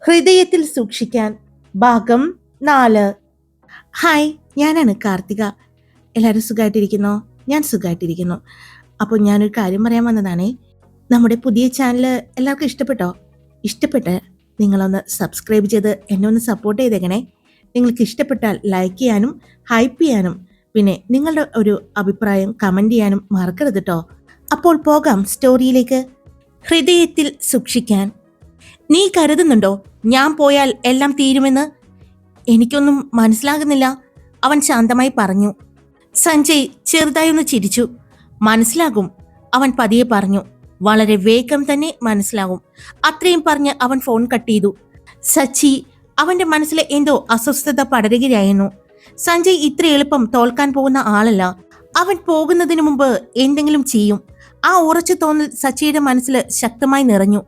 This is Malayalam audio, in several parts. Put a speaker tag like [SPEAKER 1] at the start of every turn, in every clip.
[SPEAKER 1] ഹൃദയത്തിൽ സൂക്ഷിക്കാൻ ഭാഗം 4. ഹായ്, ഞാനാണ് കാർത്തിക. എല്ലാവരും സുഖമായിട്ടിരിക്കുന്നോ? ഞാൻ സുഖമായിട്ടിരിക്കുന്നു. അപ്പോൾ ഞാനൊരു കാര്യം പറയാൻ വന്നതാണേ. നമ്മുടെ പുതിയ ചാനൽ എല്ലാവർക്കും ഇഷ്ടപ്പെട്ടോ? ഇഷ്ടപ്പെട്ട് നിങ്ങളൊന്ന് സബ്സ്ക്രൈബ് ചെയ്ത് എന്നെ ഒന്ന് സപ്പോർട്ട് ചെയ്തേക്കണേ. നിങ്ങൾക്ക് ഇഷ്ടപ്പെട്ടാൽ ലൈക്ക് ചെയ്യാനും ഹൈപ്പ് ചെയ്യാനും പിന്നെ നിങ്ങളുടെ ഒരു അഭിപ്രായം കമൻറ്റ് ചെയ്യാനും മറക്കരുത് കേട്ടോ. അപ്പോൾ പോകാം സ്റ്റോറിയിലേക്ക്. ഹൃദയത്തിൽ സൂക്ഷിക്കാൻ. നീ കരുതുന്നുണ്ടോ ഞാൻ പോയാൽ എല്ലാം തീരുമെന്ന്? എനിക്കൊന്നും മനസ്സിലാകുന്നില്ല, അവൻ ശാന്തമായി പറഞ്ഞു. സഞ്ജയ് ചെറുതായി ഒന്ന് ചിരിച്ചു. മനസ്സിലാകും, അവൻ പതിയെ പറഞ്ഞു. വളരെ വേഗം തന്നെ മനസ്സിലാകും. അത്രയും പറഞ്ഞ് അവൻ ഫോൺ കട്ട് ചെയ്തു. സച്ചി, അവന്റെ മനസ്സിലെ എന്തോ അസ്വസ്ഥത പടരുകയായിരുന്നു. സഞ്ജയ് ഇത്ര എളുപ്പം തോൽക്കാൻ പോകുന്ന ആളല്ല. അവൻ പോകുന്നതിന് മുമ്പ് എന്തെങ്കിലും ചെയ്യും. ആ ഉറച്ച തോന്നൽ സച്ചിയുടെ മനസ്സിൽ ശക്തമായി നിറഞ്ഞു.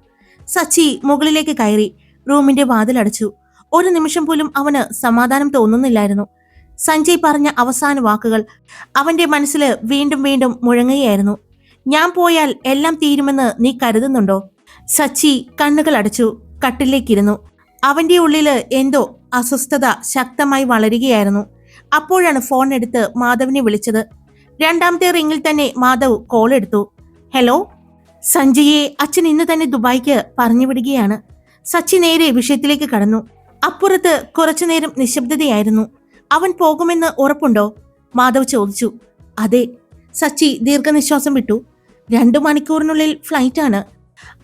[SPEAKER 1] സച്ചി മുകളിലേക്ക് കയറി റൂമിന്റെ വാതിലടച്ചു. ഒരു നിമിഷം പോലും അവന് സമാധാനം തോന്നുന്നില്ലായിരുന്നു. സഞ്ജയ് പറഞ്ഞ അവസാന വാക്കുകൾ അവന്റെ മനസ്സിൽ വീണ്ടും വീണ്ടും മുഴങ്ങുകയായിരുന്നു. ഞാൻ പോയാൽ എല്ലാം തീരുമെന്ന് നീ കരുതുന്നുണ്ടോ? സച്ചി കണ്ണുകൾ അടച്ചു കട്ടിലേക്കിരുന്നു. അവന്റെ ഉള്ളില് എന്തോ അസ്വസ്ഥത ശക്തമായി വളരുകയായിരുന്നു. അപ്പോഴാണ് ഫോൺ എടുത്ത് മാധവിനെ വിളിച്ചത്. രണ്ടാമത്തെ റിങ്ങിൽ തന്നെ മാധവ് കോൾ എടുത്തു. ഹലോ, സഞ്ജയെ അച്ഛൻ ഇന്ന് തന്നെ ദുബായിക്ക് പറഞ്ഞു വിടുകയാണ്. സച്ചി നേരെ വിഷയത്തിലേക്ക് കടന്നു. അപ്പുറത്ത് കുറച്ചുനേരം നിശബ്ദതയായിരുന്നു. അവൻ പോകുമെന്ന് ഉറപ്പുണ്ടോ? മാധവ് ചോദിച്ചു. അതെ. സച്ചി ദീർഘനിശ്വാസം വിട്ടു. 2 മണിക്കൂറിനുള്ളിൽ ഫ്ലൈറ്റാണ്.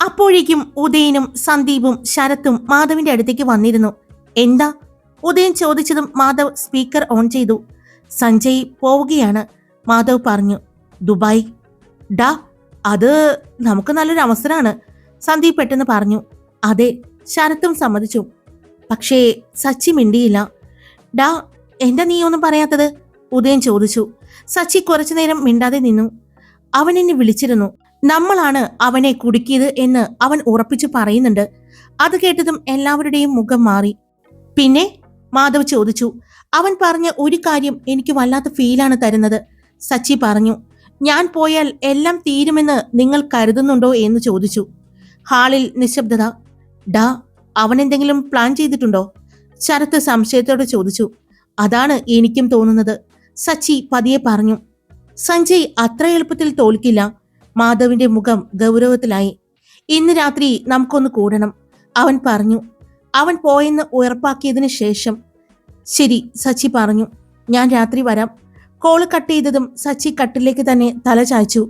[SPEAKER 1] അപ്പോഴേക്കും ഉദയനും സന്ദീപും ശരത്തും മാധവിന്റെ അടുത്തേക്ക് വന്നിരുന്നു. എന്താ? ഉദയൻ ചോദിച്ചതും മാധവ് സ്പീക്കർ ഓൺ ചെയ്തു. സഞ്ജയ് പോവുകയാണ്, മാധവ് പറഞ്ഞു. ദുബായ്? ഡാ, അത് നമുക്ക് നല്ലൊരു അവസരമാണ്, സന്ദീപ് പെട്ടെന്ന് പറഞ്ഞു. അതെ, ശരത്തും സമ്മതിച്ചു. പക്ഷേ സച്ചി മിണ്ടിയില്ല. ഡാ, എന്താ നീ ഒന്നും പറയാത്തത്? ഉദയൻ ചോദിച്ചു. സച്ചി കുറച്ചുനേരം മിണ്ടാതെ നിന്നു. അവൻ എന്നെ വിളിച്ചിരുന്നു. നമ്മളാണ് അവനെ കുടുക്കിയത് എന്ന് അവൻ ഉറപ്പിച്ചു പറയുന്നുണ്ട്. അത് കേട്ടതും എല്ലാവരുടെയും മുഖം മാറി. പിന്നെ? മാധവ് ചോദിച്ചു. അവൻ പറഞ്ഞ ഒരു കാര്യം എനിക്ക് വല്ലാത്ത ഫീലാണ് തരുന്നത്. സച്ചി പറഞ്ഞു. ഞാൻ പോയാൽ എല്ലാം തീരുമെന്ന് നിങ്ങൾ കരുതുന്നുണ്ടോ എന്ന് ചോദിച്ചു. ഹാളിൽ നിശബ്ദത. ഡാ, അവൻ എന്തെങ്കിലും പ്ലാൻ ചെയ്തിട്ടുണ്ടോ? ശരത്ത് സംശയത്തോടെ ചോദിച്ചു. അതാണ് എനിക്കും തോന്നുന്നത്, സച്ചി പതിയെ പറഞ്ഞു. സഞ്ജയ് അത്ര എളുപ്പത്തിൽ തോൽക്കില്ല. മാധവിന്റെ മുഖം ഗൗരവത്തിലായി. ഇന്ന് രാത്രി നമുക്കൊന്ന് കൂടണം, അവൻ പറഞ്ഞു. അവൻ പോയെന്ന് ഉറപ്പാക്കിയതിനു ശേഷം. ശരി, സച്ചി പറഞ്ഞു. ഞാൻ രാത്രി വരാം. കോള് കട്ട് ചെയ്തതും സച്ചി കട്ടിലേക്ക് തന്നെ തല ചായ്ച്ചു.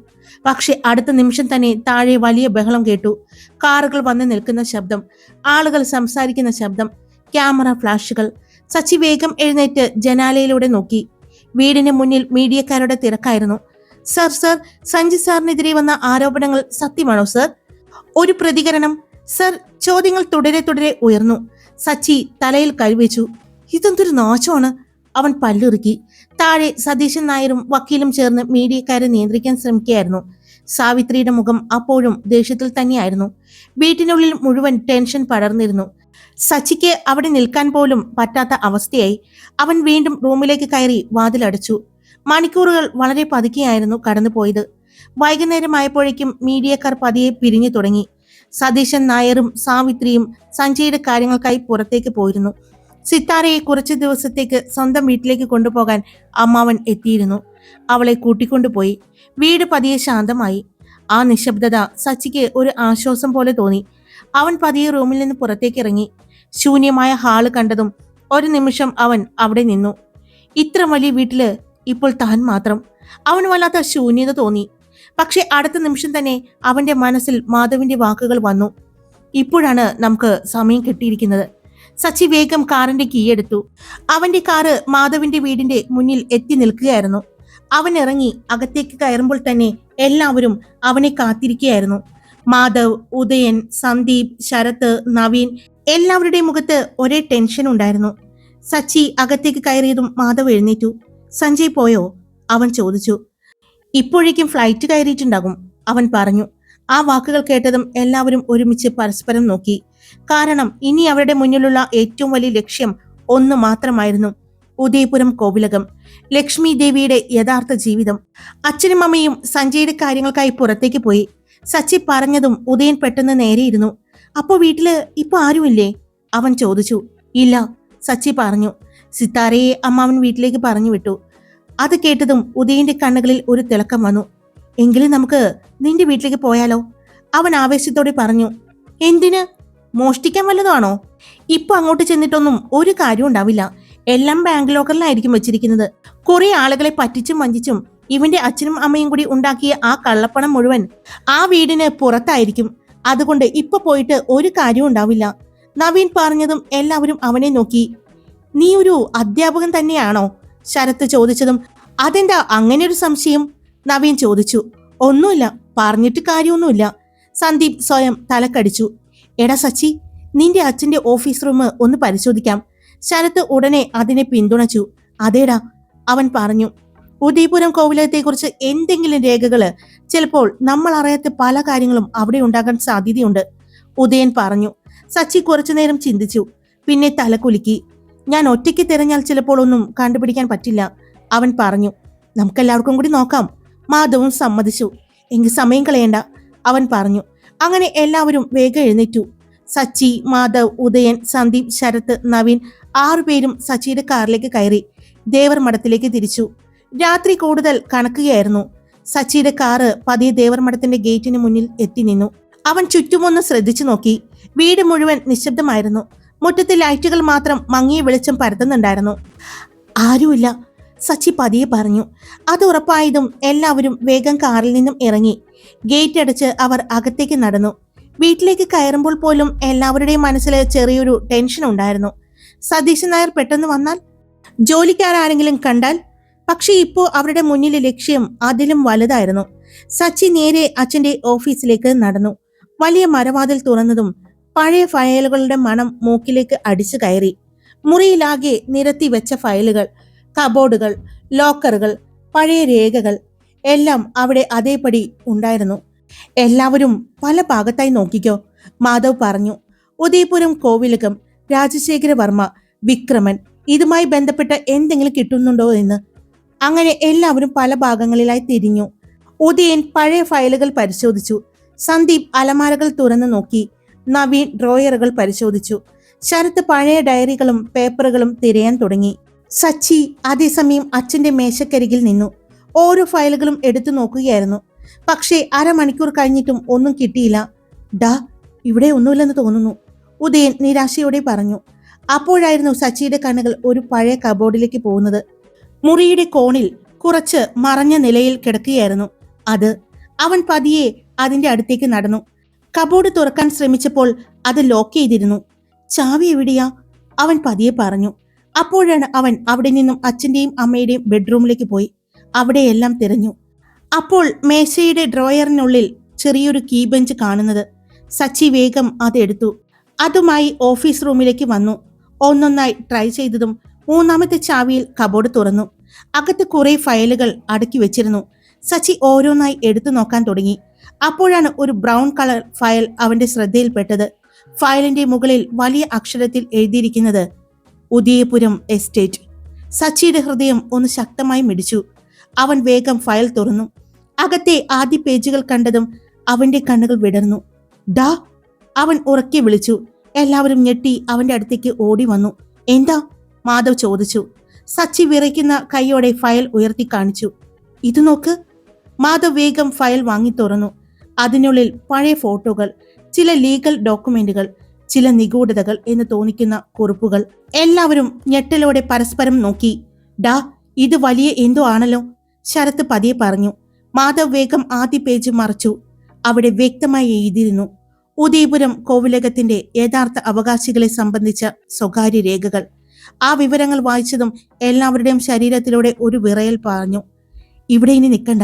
[SPEAKER 1] പക്ഷെ അടുത്ത നിമിഷം തന്നെ താഴെ വലിയ ബഹളം കേട്ടു. കാറുകൾ വന്ന് നിൽക്കുന്ന ശബ്ദം, ആളുകൾ സംസാരിക്കുന്ന ശബ്ദം, ക്യാമറ ഫ്ലാഷുകൾ. സച്ചി വേഗം എഴുന്നേറ്റ് ജനാലയിലൂടെ നോക്കി. വീടിന് മുന്നിൽ മീഡിയക്കാരുടെ തിരക്കായിരുന്നു. സർ, സഞ്ജയ് സാറിനെതിരെ വന്ന ആരോപണങ്ങൾ സത്യമാണോ സർ? ഒരു പ്രതികരണം. സർ, ചോദ്യങ്ങൾ തുടരെ ഉയർന്നു. സച്ചി തലയിൽ കൈവച്ചു. ഇതെന്തൊരു നാശമാണ്, അവൻ പല്ലിറുക്കി. താഴെ സതീശൻ നായരും വക്കീലും ചേർന്ന് മീഡിയക്കാരെ നിയന്ത്രിക്കാൻ ശ്രമിക്കുകയായിരുന്നു. സാവിത്രിയുടെ മുഖം അപ്പോഴും ദേഷ്യത്തിൽ തന്നെയായിരുന്നു. വീട്ടിനുള്ളിൽ മുഴുവൻ ടെൻഷൻ പടർന്നിരുന്നു. സച്ചിക്ക് അവിടെ നിൽക്കാൻ പോലും പറ്റാത്ത അവസ്ഥയായി. അവൻ വീണ്ടും റൂമിലേക്ക് കയറി വാതിലടച്ചു. മണിക്കൂറുകൾ വളരെ പതുക്കെയായിരുന്നു കടന്നുപോയത്. വൈകുന്നേരമായപ്പോഴേക്കും മീഡിയക്കാർ പതിയെ പിരിഞ്ഞു തുടങ്ങി. സതീശൻ നായരും സാവിത്രിയും സഞ്ജയുടെ കാര്യങ്ങൾക്കായി പുറത്തേക്ക് പോയിരുന്നു. സിത്താരയെ കുറച്ചു ദിവസത്തേക്ക് സ്വന്തം വീട്ടിലേക്ക് കൊണ്ടുപോകാൻ അമ്മാവൻ എത്തിയിരുന്നു. അവളെ കൂട്ടിക്കൊണ്ടുപോയി. വീട് പതിയെ ശാന്തമായി. ആ നിശബ്ദത സച്ചിക്ക് ഒരു ആശ്വാസം പോലെ തോന്നി. അവൻ പതിയെ റൂമിൽ നിന്ന് പുറത്തേക്ക് ഇറങ്ങി. ശൂന്യമായ ഹാള് കണ്ടതും ഒരു നിമിഷം അവൻ അവിടെ നിന്നു. ഇത്ര വലിയ വീട്ടില് ഇപ്പോൾ താൻ മാത്രം. അവൻ വല്ലാത്ത ശൂന്യത തോന്നി. പക്ഷെ അടുത്ത നിമിഷം തന്നെ അവന്റെ മനസ്സിൽ മാധവിന്റെ വാക്കുകൾ വന്നു. ഇപ്പോഴാണ് നമുക്ക് സമയം കിട്ടിയിരിക്കുന്നത്. സച്ചി വേഗം കാറിന്റെ കീ എടുത്തു. അവന്റെ കാറ് മാധവിന്റെ വീടിന്റെ മുന്നിൽ എത്തി നിൽക്കുകയായിരുന്നു. അവൻ ഇറങ്ങി അകത്തേക്ക് കയറുമ്പോൾ തന്നെ എല്ലാവരും അവനെ കാത്തിരിക്കുകയായിരുന്നു. മാധവ്, ഉദയൻ, സന്ദീപ്, ശരത്ത്, നവീൻ, എല്ലാവരുടെയും മുഖത്ത് ഒരേ ടെൻഷൻ ഉണ്ടായിരുന്നു. സച്ചി അകത്തേക്ക് കയറിയതും മാധവ് എഴുന്നേറ്റു. സഞ്ജയ് പോയോ? അവൻ ചോദിച്ചു. ഇപ്പോഴേക്കും ഫ്ലൈറ്റ് കയറിയിട്ടുണ്ടാകും, അവൻ പറഞ്ഞു. ആ വാക്കുകൾ കേട്ടതും എല്ലാവരും ഒരുമിച്ച് പരസ്പരം നോക്കി. കാരണം ഇനി അവരുടെ മുന്നിലുള്ള ഏറ്റവും വലിയ ലക്ഷ്യം ഒന്ന് മാത്രമായിരുന്നു. ഉദയപുരം കോവിലകം, ലക്ഷ്മി ദേവിയുടെ യഥാർത്ഥ ജീവിതം. അച്ഛനും അമ്മയും സഞ്ജയുടെ കാര്യങ്ങൾക്കായി പുറത്തേക്ക് പോയി. സച്ചി പറഞ്ഞതും ഉദയൻ പെട്ടെന്ന് നേരെയിരുന്നു. അപ്പോ വീട്ടില് ഇപ്പൊ ആരുമില്ലേ? അവൻ ചോദിച്ചു. ഇല്ല, സച്ചി പറഞ്ഞു. സിത്താരയെ അമ്മാവൻ വീട്ടിലേക്ക് പറഞ്ഞു വിട്ടു. അത് കേട്ടതും ഉദയന്റെ കണ്ണുകളിൽ ഒരു തിളക്കം വന്നു. എങ്കിലും നമുക്ക് നിന്റെ വീട്ടിലേക്ക് പോയാലോ? അവൻ ആവേശത്തോടെ പറഞ്ഞു. എന്തിന്? മോഷ്ടിക്കാൻ വല്ലതാണോ? ഇപ്പൊ അങ്ങോട്ട് ചെന്നിട്ടൊന്നും ഒരു കാര്യം ഉണ്ടാവില്ല. എല്ലാം ബാങ്ക് ലോക്കറിലായിരിക്കും വെച്ചിരിക്കുന്നത്. കുറെ ആളുകളെ പറ്റിച്ചും വഞ്ചിച്ചും ഇവന്റെ അച്ഛനും അമ്മയും കൂടി ഉണ്ടാക്കിയ ആ കള്ളപ്പണം മുഴുവൻ ആ വീടിന് പുറത്തായിരിക്കും. അതുകൊണ്ട് ഇപ്പൊ പോയിട്ട് ഒരു കാര്യം ഉണ്ടാവില്ല. നവീൻ പറഞ്ഞതും എല്ലാവരും അവനെ നോക്കി. നീ ഒരു അധ്യാപകൻ തന്നെയാണോ? ശരത്ത് ചോദിച്ചതും അതെന്താ അങ്ങനെ ഒരു സംശയം? നവീൻ ചോദിച്ചു. ഒന്നുമില്ല, പറഞ്ഞിട്ട് കാര്യമൊന്നുമില്ല. സന്ദീപ് സ്വയം തലക്കടിച്ചു. എടാ സച്ചി, നിന്റെ അച്ഛന്റെ ഓഫീസ് റൂം ഒന്ന് പരിശോധിക്കാം. ശരത്ത് ഉടനെ അതിനെ പിന്തുണച്ചു. അതേടാ, അവൻ പറഞ്ഞു. ഉദയപുരം കോവിലകത്തെക്കുറിച്ച് എന്തെങ്കിലും രേഖകള് ചിലപ്പോൾ നമ്മൾ അറിയാത്ത പല കാര്യങ്ങളും അവിടെ ഉണ്ടാകാൻ സാധ്യതയുണ്ട്, ഉദയൻ പറഞ്ഞു. സച്ചി കുറച്ചുനേരം ചിന്തിച്ചു. പിന്നെ തലകുലുക്കി. ഞാൻ ഒറ്റയ്ക്ക് തിരഞ്ഞാൽ ചിലപ്പോൾ ഒന്നും കണ്ടുപിടിക്കാൻ പറ്റില്ല, അവൻ പറഞ്ഞു. നമുക്കെല്ലാവർക്കും കൂടി നോക്കാം, മാധവും സമ്മതിച്ചു. എങ്കിൽ സമയം കളയണ്ട, അവൻ പറഞ്ഞു. അങ്ങനെ എല്ലാവരും വേഗം എഴുന്നേറ്റു. സച്ചി, മാധവ്, ഉദയൻ, സന്ദീപ്, ശരത്ത്, നവീൻ 6 പേരും സച്ചിയുടെ കാറിലേക്ക് കയറി ദേവർ മഠത്തിലേക്ക് തിരിച്ചു. രാത്രി കൂടുതൽ കണക്കുകയായിരുന്നു. സച്ചിയുടെ കാറ് പതിയെ ദേവർ മഠത്തിന്റെ ഗേറ്റിന് മുന്നിൽ എത്തി നിന്നു. അവൻ ചുറ്റുമൊന്ന് ശ്രദ്ധിച്ചു നോക്കി. വീട് മുഴുവൻ നിശബ്ദമായിരുന്നു. മുറ്റത്തെ ലൈറ്റുകൾ മാത്രം മങ്ങിയ വെളിച്ചം പരത്തുന്നുണ്ടായിരുന്നു. ആരുമില്ല, സച്ചി പതിയെ പറഞ്ഞു. അത് ഉറപ്പായതും എല്ലാവരും വേഗം കാറിൽ നിന്നും ഇറങ്ങി. ഗേറ്റ് അടച്ച് അവർ അകത്തേക്ക് നടന്നു. വീട്ടിലേക്ക് കയറുമ്പോൾ പോലും എല്ലാവരുടെയും മനസ്സിൽ ചെറിയൊരു ടെൻഷൻ ഉണ്ടായിരുന്നു. സതീശൻ നായർ പെട്ടെന്ന് വന്നാൽ, ജോലിക്കാരെങ്കിലും കണ്ടാൽ. പക്ഷെ ഇപ്പോ അവരുടെ മുന്നിലെ ലക്ഷ്യം അതിലും വലുതായിരുന്നു. സച്ചി നേരെ അച്ഛന്റെ ഓഫീസിലേക്ക് നടന്നു. വലിയ മരവാതിൽ തുറന്നതും പഴയ ഫയലുകളുടെ മണം മൂക്കിലേക്ക് അടിച്ചു കയറി. മുറിയിലാകെ നിരത്തി വെച്ച ഫയലുകൾ, കബോർഡുകൾ, ലോക്കറുകൾ, പഴയ രേഖകൾ എല്ലാം അവിടെ അതേപടി ഉണ്ടായിരുന്നു. എല്ലാവരും പല ഭാഗത്തായി നോക്കിക്കോ, മാധവ് പറഞ്ഞു. ഉദയപുരം കോവിലകം, രാജശേഖര വർമ്മ, വിക്രമൻ, ഇതുമായി ബന്ധപ്പെട്ട എന്തെങ്കിലും കിട്ടുന്നുണ്ടോ എന്ന്. അങ്ങനെ എല്ലാവരും പല ഭാഗങ്ങളിലായി തിരിഞ്ഞു. ഉദയൻ പഴയ ഫയലുകൾ പരിശോധിച്ചു. സന്ദീപ് അലമാരകൾ തുറന്നു നോക്കി. നവീൻ ഡ്രോയറുകൾ പരിശോധിച്ചു. ശരത്ത് പഴയ ഡയറികളും പേപ്പറുകളും തിരയാൻ തുടങ്ങി. സച്ചി അതേസമയം അച്ഛന്റെ മേശക്കരികിൽ നിന്നു ഓരോ ഫയലുകളും എടുത്തു നോക്കുകയായിരുന്നു. പക്ഷേ അരമണിക്കൂർ കഴിഞ്ഞിട്ടും ഒന്നും കിട്ടിയില്ല. ഡാ, ഇവിടെ ഒന്നുമില്ലെന്ന് തോന്നുന്നു, ഉദയൻ നിരാശയോടെ പറഞ്ഞു. അപ്പോഴായിരുന്നു സച്ചിയുടെ കണ്ണുകൾ ഒരു പഴയ കബോർഡിലേക്ക് പോകുന്നത്. മുറിയുടെ കോണിൽ കുറച്ച് മറഞ്ഞ നിലയിൽ കിടക്കുകയായിരുന്നു അത്. അവൻ പതിയെ അതിന്റെ അടുത്തേക്ക് നടന്നു. കബോർഡ് തുറക്കാൻ ശ്രമിച്ചപ്പോൾ അത് ലോക്ക് ചെയ്തിരുന്നു. ചാവി എവിടെയാ? അവൻ പതിയെ പറഞ്ഞു. അപ്പോഴാണ് അവൻ അവിടെ നിന്നും അച്ഛന്റെയും അമ്മയുടെയും ബെഡ്റൂമിലേക്ക് പോയി. അവിടെയെല്ലാം തിരഞ്ഞു. അപ്പോൾ മേശയുടെ ഡ്രോയറിനുള്ളിൽ ചെറിയൊരു കീ ബെഞ്ച് കാണുന്നത്. സച്ചി വേഗം അതെടുത്തു. അതുമായി ഓഫീസ് റൂമിലേക്ക് വന്നു. ഒന്നൊന്നായി ട്രൈ ചെയ്തതും 3ാമത്തെ ചാവിയിൽ കബോർഡ് തുറന്നു. അകത്ത് കുറെ ഫയലുകൾ അടുക്കി വെച്ചിരുന്നു. സച്ചി ഓരോന്നായി എടുത്തു നോക്കാൻ തുടങ്ങി. അപ്പോഴാണ് ഒരു ബ്രൗൺ കളർ ഫയൽ അവന്റെ ശ്രദ്ധയിൽപ്പെട്ടത്. ഫയലിന്റെ മുകളിൽ വലിയ അക്ഷരത്തിൽ എഴുതിയിരിക്കുന്നത് ഉദയപുരം എസ്റ്റേറ്റ്. സച്ചിയുടെ ഹൃദയം ഒന്ന് ശക്തമായി മിടിച്ചു. അവൻ വേഗം ഫയൽ തുറന്നു. അകത്തെ ആദ്യ പേജുകൾ കണ്ടതും അവന്റെ കണ്ണുകൾ വിടർന്നു. ഡാ, അവൻ ഉറക്കെ വിളിച്ചു. എല്ലാവരും ഞെട്ടി അവന്റെ അടുത്തേക്ക് ഓടി വന്നു. എന്താ? മാധവ് ചോദിച്ചു. സച്ചി വിറയ്ക്കുന്ന കൈയോടെ ഫയൽ ഉയർത്തി കാണിച്ചു. ഇത് നോക്ക്. മാധവ് വേഗം ഫയൽ വാങ്ങി തുറന്നു. അതിനുള്ളിൽ പഴയ ഫോട്ടോകൾ, ചില ലീഗൽ ഡോക്യുമെന്റുകൾ, ചില നിഗൂഢതകൾ എന്ന് തോന്നിക്കുന്ന കുറിപ്പുകൾ. എല്ലാവരും ഞെട്ടലോടെ പരസ്പരം നോക്കി. ഡാ, ഇത് വലിയ എന്തോ ആണല്ലോ, ശരത്ത് പതിയെ പറഞ്ഞു. മാധവ് വേഗം ആദ്യ പേജ് മറച്ചു. അവിടെ വ്യക്തമായി എഴുതിയിരുന്നു ഉദയപുരം കോവിലകത്തിന്റെ യഥാർത്ഥ അവകാശികളെ സംബന്ധിച്ച സ്വകാര്യ രേഖകൾ. ആ വിവരങ്ങൾ വായിച്ചതും എല്ലാവരുടെയും ശരീരത്തിലൂടെ ഒരു വിറയൽ പറഞ്ഞു. ഇവിടെ ഇനി നിൽക്കണ്ട,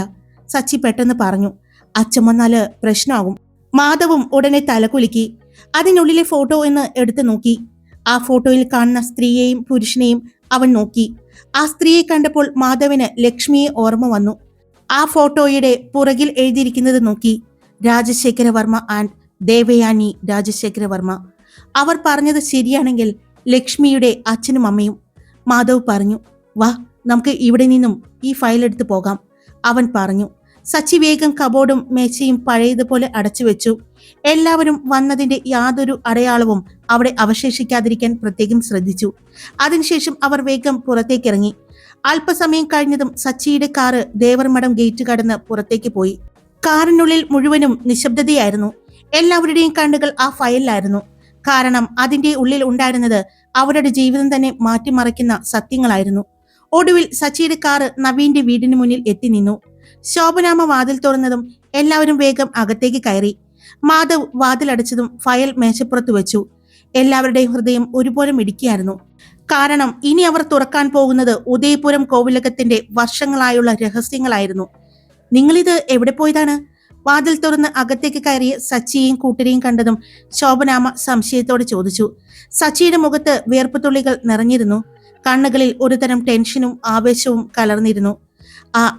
[SPEAKER 1] സച്ചി പെട്ടെന്ന് പറഞ്ഞു. അച്ഛൻ വന്നാല് പ്രശ്നമാകും. മാധവും ഉടനെ തലകുലുക്കി. അതിനുള്ളിലെ ഫോട്ടോ എന്ന് എടുത്തു നോക്കി. ആ ഫോട്ടോയിൽ കാണുന്ന സ്ത്രീയെയും പുരുഷനെയും അവൻ നോക്കി. ആ സ്ത്രീയെ കണ്ടപ്പോൾ മാധവന് ലക്ഷ്മിയെ ഓർമ്മ വന്നു. ആ ഫോട്ടോയുടെ പുറകിൽ എഴുതിയിരിക്കുന്നത് നോക്കി. രാജശേഖര വർമ്മ ആൻഡ് ദേവയാനി രാജശേഖര വർമ്മ. അവർ പറഞ്ഞത് ശരിയാണെങ്കിൽ ലക്ഷ്മിയുടെ അച്ഛനും അമ്മയും. മാധവ് പറഞ്ഞു. വാ, നമുക്ക് ഇവിടെ നിന്നും ഈ ഫയൽ എടുത്ത് പോകാം, അവൻ പറഞ്ഞു. സച്ചി വേഗം കബോർഡും മേശയും പഴയതുപോലെ അടച്ചു വെച്ചു. എല്ലാവരും വന്നതിന്റെ യാതൊരു അടയാളവും അവിടെ അവശേഷിക്കാതിരിക്കാൻ പ്രത്യേകം ശ്രദ്ധിച്ചു. അതിനുശേഷം അവർ വേഗം പുറത്തേക്കിറങ്ങി. അല്പസമയം കഴിഞ്ഞതും സച്ചിയുടെ കാറ് ദേവർമഠം ഗേറ്റ് കടന്ന് പുറത്തേക്ക് പോയി. കാറിനുള്ളിൽ മുഴുവനും നിശബ്ദതയായിരുന്നു. എല്ലാവരുടെയും കണ്ണുകൾ ആ ഫയലിലായിരുന്നു. കാരണം അതിന്റെ ഉള്ളിൽ ഉണ്ടായിരുന്നത് അവരുടെ ജീവിതം തന്നെ മാറ്റിമറിക്കുന്ന സത്യങ്ങളായിരുന്നു. ഒടുവിൽ സച്ചിയുടെ കാറ് നവീന്റെ വീടിന് മുന്നിൽ എത്തി നിന്നു. ശോഭനാമ വാതിൽ തുറന്നതും എല്ലാവരും വേഗം അകത്തേക്ക് കയറി. മാധവ് വാതിലടച്ചതും ഫയൽ മേശപ്പുറത്ത് വെച്ചു. എല്ലാവരുടെയും ഹൃദയം ഒരുപോലെ മിടിക്കുകയായിരുന്നു. കാരണം ഇനി അവർ തുറക്കാൻ പോകുന്നത് ഉദയപുരം കോവിലകത്തിന്റെ വർഷങ്ങളായുള്ള രഹസ്യങ്ങളായിരുന്നു. നിങ്ങളിത് എവിടെ പോയതാണ്? വാതിൽ തുറന്ന് അകത്തേക്ക് കയറിയ സച്ചിയെയും കൂട്ടരെയും കണ്ടതും ശോഭനാമ സംശയത്തോടെ ചോദിച്ചു. സച്ചിയുടെ മുഖത്ത് വിയർപ്പുതുള്ളികൾ നിറഞ്ഞിരുന്നു. കണ്ണുകളിൽ ഒരുതരം ടെൻഷനും ആവേശവും കലർന്നിരുന്നു.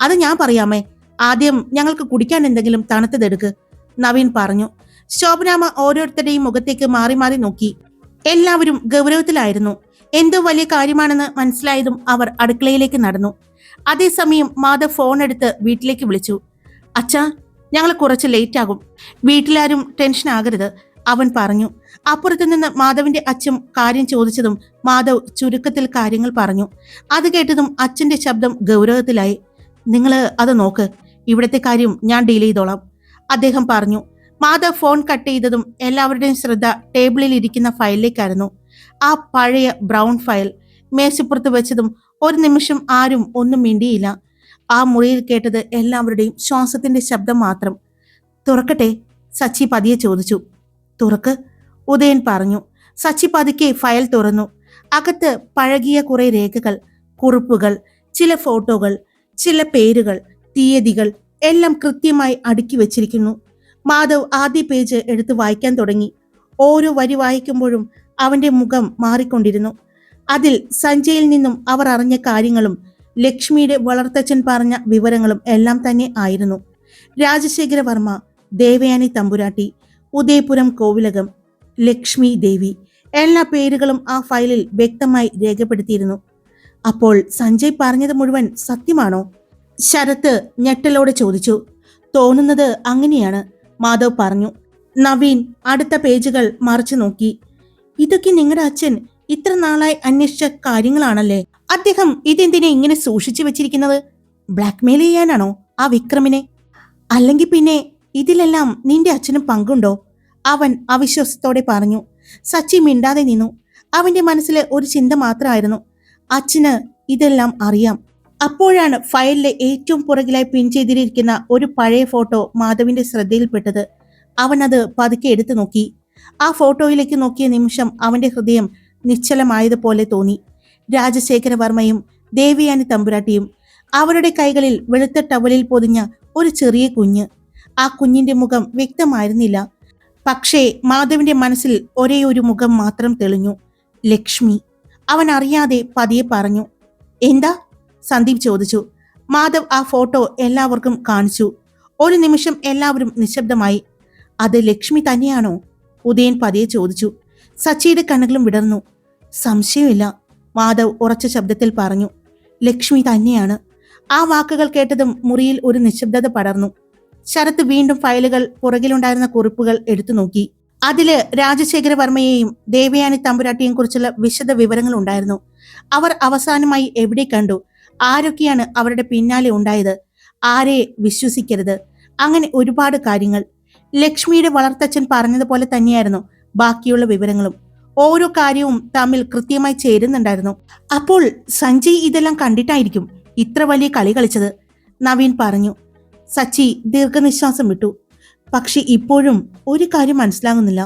[SPEAKER 1] അത് ഞാൻ പറയാമേ, ആദ്യം ഞങ്ങൾക്ക് കുടിക്കാൻ എന്തെങ്കിലും തണുത്തതെടുക്ക്, നവീൻ പറഞ്ഞു. ശോഭനാമ ഓരോരുത്തരുടെയും മുഖത്തേക്ക് മാറി മാറി നോക്കി. എല്ലാവരും ഗൗരവത്തിലായിരുന്നു. എന്തോ വലിയ കാര്യമാണെന്ന് മനസ്സിലായതും അവർ അടുക്കളയിലേക്ക് നടന്നു. അതേസമയം മാധവ് ഫോൺ എടുത്ത് വീട്ടിലേക്ക് വിളിച്ചു. അച്ഛാ, ഞങ്ങൾ കുറച്ച് ലേറ്റ് ആകും, വീട്ടിലാരും ടെൻഷൻ ആകരുത്, അവൻ പറഞ്ഞു. അപ്പുറത്തു നിന്ന് മാധവിന്റെ അച്ഛൻ കാര്യം ചോദിച്ചതും മാധവ് ചുരുക്കത്തിൽ കാര്യങ്ങൾ പറഞ്ഞു. അത് കേട്ടതും അച്ഛന്റെ ശബ്ദം ഗൗരവത്തിലായി. നിങ്ങൾ അത് നോക്ക്, ഇവിടുത്തെ കാര്യം ഞാൻ ഡീൽ ചെയ്തോളാം, അദ്ദേഹം പറഞ്ഞു. മാധവ് ഫോൺ കട്ട് ചെയ്തതും എല്ലാവരുടെയും ശ്രദ്ധ ടേബിളിൽ ഇരിക്കുന്ന ഫയലിലേക്കായിരുന്നു. ആ പഴയ ബ്രൗൺ ഫയൽ മേശപ്പുറത്ത് വെച്ചതും ഒരു നിമിഷം ആരും ഒന്നും മിണ്ടിയില്ല. ആ മുറിയിൽ കേട്ടത് എല്ലാവരുടെയും ശ്വാസത്തിന്റെ ശബ്ദം മാത്രം. തുറക്കട്ടെ, സച്ചി പതിയെ ചോദിച്ചു. തുറക്ക്, ഉദയൻ പറഞ്ഞു. സച്ചി പതുക്കെ ഫയൽ തുറന്നു. അകത്ത് പഴകിയ കുറെ രേഖകൾ, കുറിപ്പുകൾ, ചില ഫോട്ടോകൾ, ചില പേരുകൾ, തീയതികൾ എല്ലാം കൃത്യമായി അടുക്കി വെച്ചിരിക്കുന്നു. മാധവ് ആദ്യ പേജ് എടുത്ത് വായിക്കാൻ തുടങ്ങി. ഓരോ വരി വായിക്കുമ്പോഴും അവന്റെ മുഖം മാറിക്കൊണ്ടിരുന്നു. അതിൽ സഞ്ജയിൽ നിന്നും അവർ അറിഞ്ഞ കാര്യങ്ങളും ലക്ഷ്മിയുടെ വളർത്തച്ഛൻ പറഞ്ഞ വിവരങ്ങളും എല്ലാം തന്നെ ആയിരുന്നു. രാജശേഖര വർമ്മ, ദേവയാനി തമ്പുരാട്ടി, ഉദയപുരം കോവിലകം, ലക്ഷ്മി ദേവി, എല്ലാ പേരുകളും ആ ഫയലിൽ വ്യക്തമായി രേഖപ്പെടുത്തിയിരുന്നു. അപ്പോൾ സഞ്ജയ് പറഞ്ഞത് മുഴുവൻ സത്യമാണോ? ശരത്ത് ഞെട്ടലോടെ ചോദിച്ചു. തോന്നുന്നത് അങ്ങനെയാണ്, മാധവ് പറഞ്ഞു. നവീൻ അടുത്ത പേജുകൾ മറിച്ചു നോക്കി. ഇതൊക്കെ നിങ്ങളുടെ അച്ഛൻ ഇത്ര നാളായി അന്വേഷിച്ച കാര്യങ്ങളാണല്ലേ? അദ്ദേഹം ഇതെന്തിനെ ഇങ്ങനെ സൂക്ഷിച്ചു വെച്ചിരിക്കുന്നത്? ബ്ലാക്ക്മെയിൽ ചെയ്യാനാണോ ആ വിക്രമിനെ? അല്ലെങ്കിൽ പിന്നെ ഇതിലെല്ലാം നിന്റെ അച്ഛനും പങ്കുണ്ടോ? അവൻ അവിശ്വാസത്തോടെ പറഞ്ഞു. സച്ചി മിണ്ടാതെ നിന്നു. അവന്റെ മനസ്സിൽ ഒരു ചിന്ത മാത്രമായിരുന്നു, അച്ഛന് ഇതെല്ലാം അറിയാം. അപ്പോഴാണ് ഫയലിലെ ഏറ്റവും പുറകിലായി പിൻ ചെയ്തിരിക്കുന്ന ഒരു പഴയ ഫോട്ടോ മാധവിന്റെ ശ്രദ്ധയിൽപ്പെട്ടത്. അവൻ അത് പതുക്കെ എടുത്തു നോക്കി. ആ ഫോട്ടോയിലേക്ക് നോക്കിയ നിമിഷം അവന്റെ ഹൃദയം നിശ്ചലമായതുപോലെ തോന്നി. രാജശേഖര വർമ്മയും ദേവയാനി തമ്പുരാട്ടിയും, അവരുടെ കൈകളിൽ വെളുത്ത ടവലിൽ പൊതിഞ്ഞ ഒരു ചെറിയ കുഞ്ഞ്. ആ കുഞ്ഞിന്റെ മുഖം വ്യക്തമായിരുന്നില്ല. പക്ഷേ മാധവിന്റെ മനസ്സിൽ ഒരേ ഒരു മുഖം മാത്രം തെളിഞ്ഞു, ലക്ഷ്മി. അവൻ അറിയാതെ പതിയെ പറഞ്ഞു. എന്താ? സന്ദീപ് ചോദിച്ചു. മാധവ് ആ ഫോട്ടോ എല്ലാവർക്കും കാണിച്ചു. ഒരു നിമിഷം എല്ലാവരും നിശബ്ദമായി. അത് ലക്ഷ്മി തന്നെയാണോ? ഉദയൻ പതിയെ ചോദിച്ചു. സച്ചിയുടെ കണ്ണുകളും വിടർന്നു. സംശയമില്ല, മാധവ് ഉറച്ച ശബ്ദത്തിൽ പറഞ്ഞു. ലക്ഷ്മി തന്നെയാണ്. ആ വാക്കുകൾ കേട്ടതും മുറിയിൽ ഒരു നിശബ്ദത പടർന്നു. ശരത്ത് വീണ്ടും ഫയലുകൾ, പുറകിലുണ്ടായിരുന്ന കുറിപ്പുകൾ എടുത്തു നോക്കി. അതില് രാജശേഖര വർമ്മയെയും ദേവയാനി തമ്പുരാട്ടിയെയും കുറിച്ചുള്ള വിശദ വിവരങ്ങൾ ഉണ്ടായിരുന്നു. അവർ അവസാനമായി എവിടെ കണ്ടു, ആരൊക്കെയാണ് അവരുടെ പിന്നാലെ ഉണ്ടായത്, ആരെ വിശ്വസിക്കരുത്, അങ്ങനെ ഒരുപാട് കാര്യങ്ങൾ. ലക്ഷ്മിയുടെ വളർത്തച്ഛൻ പറഞ്ഞതുപോലെ തന്നെയായിരുന്നു ബാക്കിയുള്ള വിവരങ്ങളും. ഓരോ കാര്യവും തമ്മിൽ കൃത്യമായി ചേരുന്നുണ്ടായിരുന്നു. അപ്പോൾ സഞ്ജയ് ഇതെല്ലാം കണ്ടിട്ടായിരിക്കും ഇത്ര വലിയ കളി കളിച്ചത്, നവീൻ പറഞ്ഞു. സച്ചി ദീർഘനിശ്വാസം വിട്ടു. പക്ഷെ ഇപ്പോഴും ഒരു കാര്യം മനസ്സിലാകുന്നില്ല.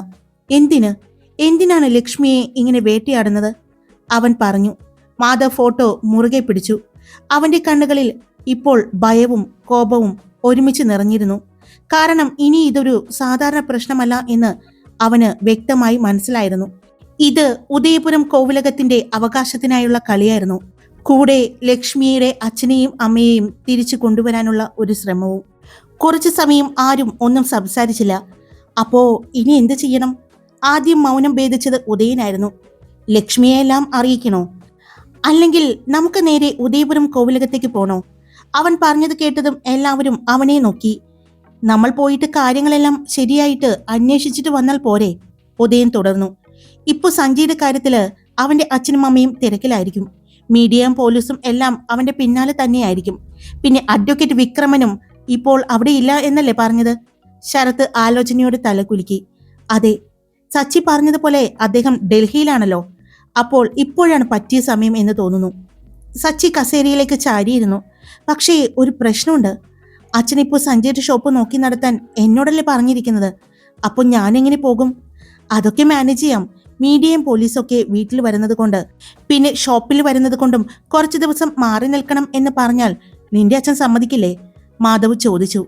[SPEAKER 1] എന്തിനാണ് ലക്ഷ്മിയെ ഇങ്ങനെ വേട്ടയാടുന്നത്? അവൻ പറഞ്ഞു. മാധവ് ഫോട്ടോ മുറുകെ പിടിച്ചു. അവന്റെ കണ്ണുകളിൽ ഇപ്പോൾ ഭയവും കോപവും ഒരുമിച്ച് നിറഞ്ഞിരുന്നു. കാരണം ഇനി ഇതൊരു സാധാരണ പ്രശ്നമല്ല എന്ന് അവന് വ്യക്തമായി മനസ്സിലായിരുന്നു. ഇത് ഉദയപുരം കോവിലകത്തിന്റെ അവകാശത്തിനായുള്ള കളിയായിരുന്നു. കൂടെ ലക്ഷ്മിയുടെ അച്ഛനെയും അമ്മയെയും തിരിച്ചു കൊണ്ടുവരാനുള്ള ഒരു ശ്രമവും. കുറച്ചു സമയം ആരും ഒന്നും സംസാരിച്ചില്ല. അപ്പോ ഇനി എന്ത് ചെയ്യണം? ആദ്യം മൗനം ഭേദിച്ചത് ഉദയനായിരുന്നു. ലക്ഷ്മിയെല്ലാം അറിയിക്കണോ? അല്ലെങ്കിൽ നമുക്ക് നേരെ ഉദയപുരം കോവിലകത്തേക്ക് പോണോ? അവൻ പറഞ്ഞത് കേട്ടതും എല്ലാവരും അവനെ നോക്കി. നമ്മൾ പോയിട്ട് കാര്യങ്ങളെല്ലാം ശരിയായിട്ട് അന്വേഷിച്ചിട്ട് വന്നാൽ പോരെ? ഉദയൻ തുടർന്നു. ഇപ്പൊ സഞ്ജയുടെ കാര്യത്തില് അവന്റെ അച്ഛനും അമ്മയും തിരക്കിലായിരിക്കും. മീഡിയയും പോലീസും എല്ലാം അവന്റെ പിന്നാലെ തന്നെയായിരിക്കും. പിന്നെ അഡ്വക്കേറ്റ് വിക്രമനും ഇപ്പോൾ അവിടെ ഇല്ല എന്നല്ലേ പറഞ്ഞത്? ശരത്ത് ആലോചനയോടെ തലകുലുക്കി. അതെ, സച്ചി പറഞ്ഞതുപോലെ അദ്ദേഹം ഡൽഹിയിലാണല്ലോ. അപ്പോൾ ഇപ്പോഴാണ് പറ്റിയ സമയം എന്ന് തോന്നുന്നു. സച്ചി കസേരയിലേക്ക് ചാരിയിരുന്നു. പക്ഷേ ഒരു പ്രശ്നമുണ്ട്. അച്ഛനിപ്പോൾ സഞ്ജയുടെ ഷോപ്പ് നോക്കി നടത്താൻ എന്നോടല്ലേ പറഞ്ഞിരിക്കുന്നത്. അപ്പൊ ഞാനെങ്ങനെ പോകും? അതൊക്കെ മാനേജ് ചെയ്യാം. മീഡിയയും പോലീസൊക്കെ വീട്ടിൽ വരുന്നത് കൊണ്ട്, പിന്നെ ഷോപ്പിൽ വരുന്നത് കൊണ്ടും കുറച്ചു ദിവസം മാറി നിൽക്കണം എന്ന് പറഞ്ഞാൽ നിന്റെ അച്ഛൻ സമ്മതിക്കില്ലേ? മാധവ് ചോദിച്ചു.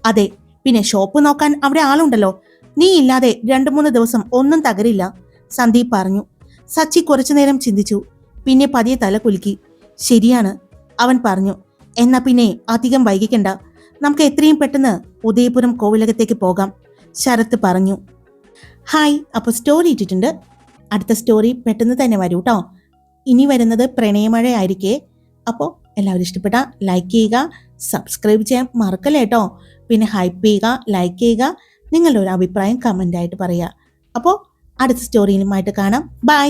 [SPEAKER 1] അതെ, പിന്നെ ഷോപ്പ് നോക്കാൻ അവിടെ ആളുണ്ടല്ലോ. നീ ഇല്ലാതെ 2-3 ദിവസം ഒന്നും തകരില്ല, സന്ദീപ് പറഞ്ഞു. സച്ചി കുറച്ചുനേരം ചിന്തിച്ചു. പിന്നെ പതിയെ തല കുലുക്കി. ശരിയാണ്, അവൻ പറഞ്ഞു. എന്നാ പിന്നെ അധികം വൈകിക്കണ്ട, നമുക്ക് എത്രയും പെട്ടെന്ന് ഉദയപുരം കോവിലകത്തേക്ക് പോകാം, ശരത്ത് പറഞ്ഞു. ഹായ്, അപ്പോൾ സ്റ്റോറി ഇട്ടിട്ടുണ്ട്. അടുത്ത സ്റ്റോറി പെട്ടെന്ന് തന്നെ വരൂ കേട്ടോ. ഇനി വരുന്നത് പ്രണയമഴയായിരിക്കേ. അപ്പോൾ എല്ലാവരും ഇഷ്ടപ്പെട്ട ലൈക്ക് ചെയ്യുക, സബ്സ്ക്രൈബ് ചെയ്യാൻ മറക്കല്ലേ കേട്ടോ. പിന്നെ ഹൈപ്പ് ചെയ്യുക, ലൈക്ക് ചെയ്യുക, നിങ്ങളുടെ ഒരു അഭിപ്രായം കമൻ്റായിട്ട് പറയുക. അപ്പോൾ അടുത്ത സ്റ്റോറിയിലുമായിട്ട് കാണാം. ബൈ.